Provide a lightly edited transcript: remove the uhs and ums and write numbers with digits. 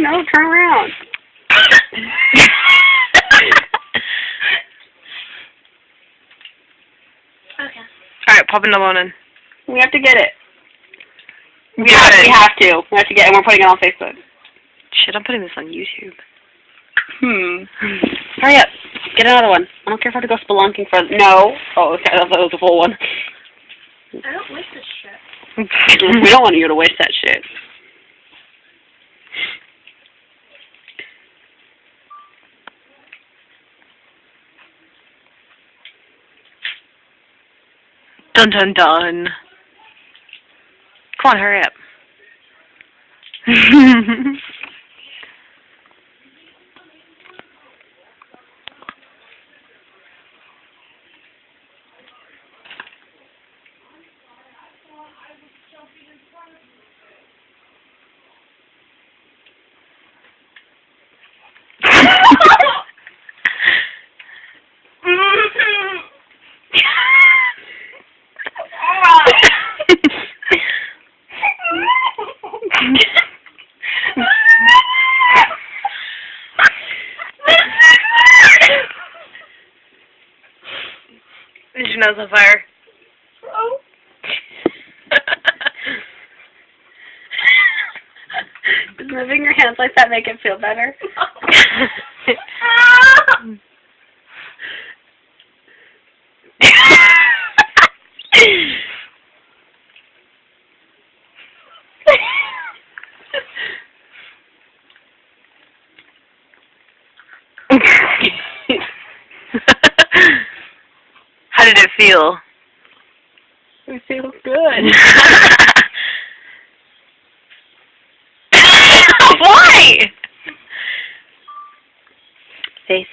No, turn around. Okay. Alright, pop another one in. We have to get it. We We have to. We have to get it, and we're putting it on Facebook. Shit, I'm putting this on YouTube. Hurry up. Get another one. I don't care if I have to go spelunking for... No. Oh, okay. I thought it was a full one. I don't waste this shit. We don't want you to waste that shit. Dun dun dun. Come on, hurry up. Is your nose on fire? Does moving your hands like that make it feel better? How did it feel? It feels good. Why? Face